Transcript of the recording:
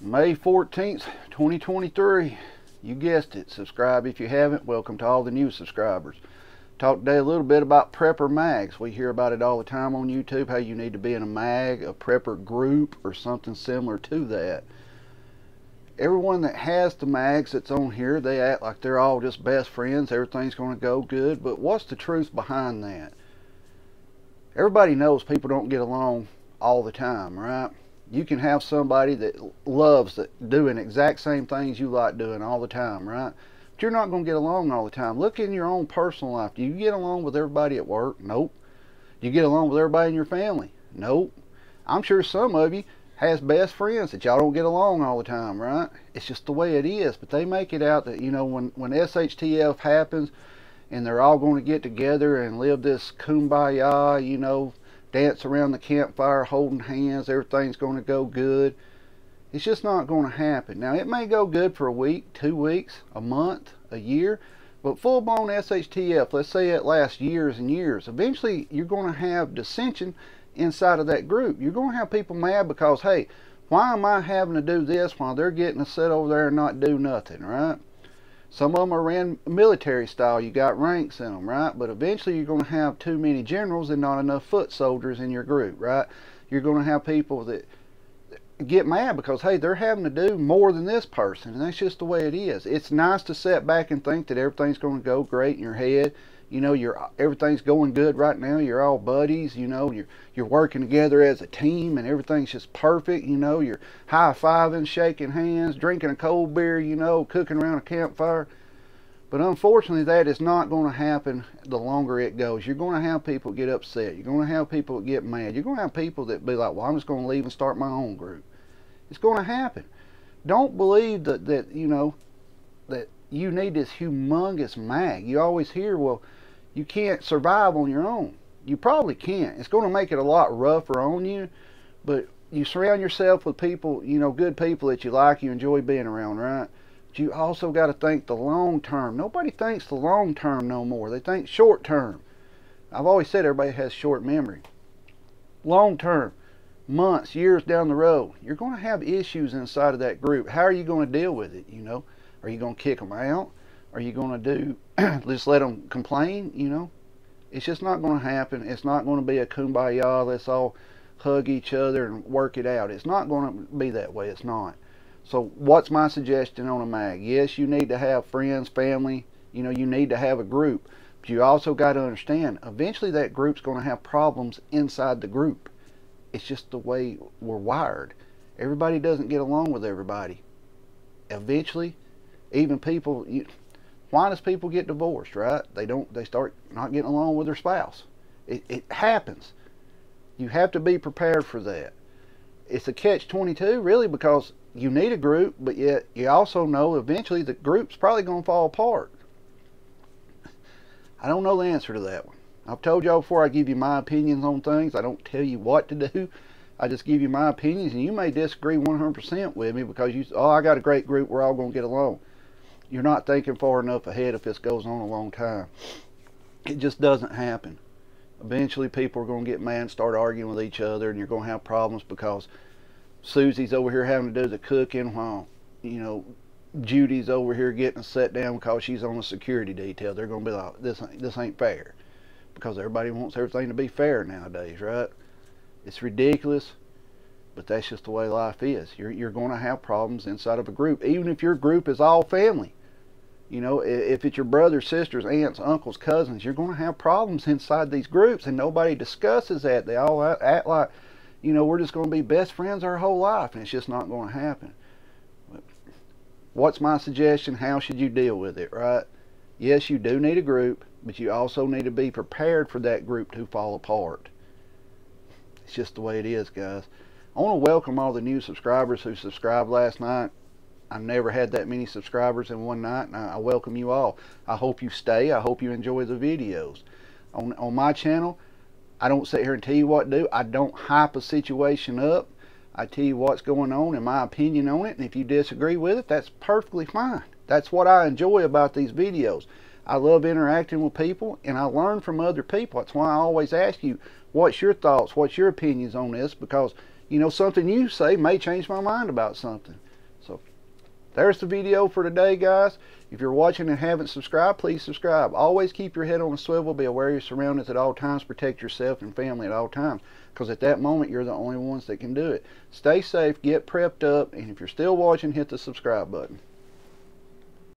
May 14th, 2023. You guessed it. Subscribe if you haven't. Welcome to all the new subscribers. Talk today a little bit about prepper mags. We hear about it all the time on YouTube, how you need to be in a mag, a prepper group, or something similar to that. Everyone that has the mags that's on here, they act like they're all just best friends. Everything's going to go good. But what's the truth behind that? Everybody knows people don't get along all the time, right? You can have somebody that loves doing exact same things you like doing all the time, right? But you're not going to get along all the time. Look in your own personal life. Do you get along with everybody at work? Nope. Do you get along with everybody in your family? Nope. I'm sure some of you has best friends that y'all don't get along all the time, right? It's just the way it is. But they make it out that, you know, when shtf happens and they're all going to get together and live this kumbaya, you know, dance around the campfire holding hands, everything's going to go good. It's just not going to happen. Now, it may go good for a week, 2 weeks, a month, a year, but full-blown shtf, let's say it lasts years and years, eventually you're going to have dissension inside of that group. You're going to have people mad because, hey, why am I having to do this while they're getting to sit over there and not do nothing, right? Some of them are ran military style. You got ranks in them, right? But eventually you're going to have too many generals and not enough foot soldiers in your group, right? You're going to have people that get mad because, hey, they're having to do more than this person. And that's just the way it is. It's nice to sit back and think that everything's going to go great in your head. You know, everything's going good right now. You're all buddies. You know, you're working together as a team, and everything's just perfect. You know, you're high-fiving, shaking hands, drinking a cold beer. You know, cooking around a campfire. But unfortunately, that is not going to happen the longer it goes. You're going to have people get upset. You're going to have people get mad. You're going to have people that be like, "Well, I'm just going to leave and start my own group." It's going to happen. Don't believe that you know that you need this humongous mag. You always hear, well, you can't survive on your own. You probably can't. It's going to make it a lot rougher on you, but you surround yourself with people, you know, good people that you like, you enjoy being around, right? But you also got to think the long term. Nobody thinks the long term no more. They think short term. I've always said everybody has short memory. Long term, months, years down the road, you're going to have issues inside of that group. How are you going to deal with it, you know? Are you going to kick them out? Are you going to do just let them complain? You know, it's just not going to happen. It's not going to be a kumbaya, let's all hug each other and work it out. It's not going to be that way. It's not. So what's my suggestion on a mag? Yes, you need to have friends, family. You know, you need to have a group, but you also got to understand eventually that group's going to have problems inside the group. It's just the way we're wired. Everybody doesn't get along with everybody. Eventually, even people, why does people get divorced, right? They start not getting along with their spouse. It happens. You have to be prepared for that. It's a catch-22, really, because you need a group, but yet you also know eventually the group's probably going to fall apart. I don't know the answer to that one. I've told y'all before, I give you my opinions on things. I don't tell you what to do. I just give you my opinions, and you may disagree 100% with me because you, oh, I got a great group, we're all going to get along. You're not thinking far enough ahead if this goes on a long time. It just doesn't happen. Eventually people are going to get mad and start arguing with each other, and you're going to have problems because Susie's over here having to do the cooking while, you know, Judy's over here getting set down because she's on a security detail. They're going to be like, this ain't fair. Because everybody wants everything to be fair nowadays, right? It's ridiculous, but that's just the way life is. You're going to have problems inside of a group, even if your group is all family. You know, if it's your brothers, sisters, aunts, uncles, cousins, you're going to have problems inside these groups, and nobody discusses that. They all act like, you know, we're just going to be best friends our whole life, and it's just not going to happen. But what's my suggestion? How should you deal with it, right? Yes, you do need a group, but you also need to be prepared for that group to fall apart. It's just the way it is, guys. I want to welcome all the new subscribers who subscribed last night. I never had that many subscribers in one night, and I welcome you all. I hope you stay. I hope you enjoy the videos. On my channel, I don't sit here and tell you what to do. I don't hype a situation up. I tell you what's going on and my opinion on it, and if you disagree with it, that's perfectly fine. That's what I enjoy about these videos. I love interacting with people, and I learn from other people. That's why I always ask you, what's your thoughts, what's your opinions on this, because, you know, something you say may change my mind about something. So there's the video for today, guys. If you're watching and haven't subscribed, please subscribe. Always keep your head on a swivel. Be aware of your surroundings at all times. Protect yourself and family at all times, because at that moment, you're the only ones that can do it. Stay safe, get prepped up, and if you're still watching, hit the subscribe button.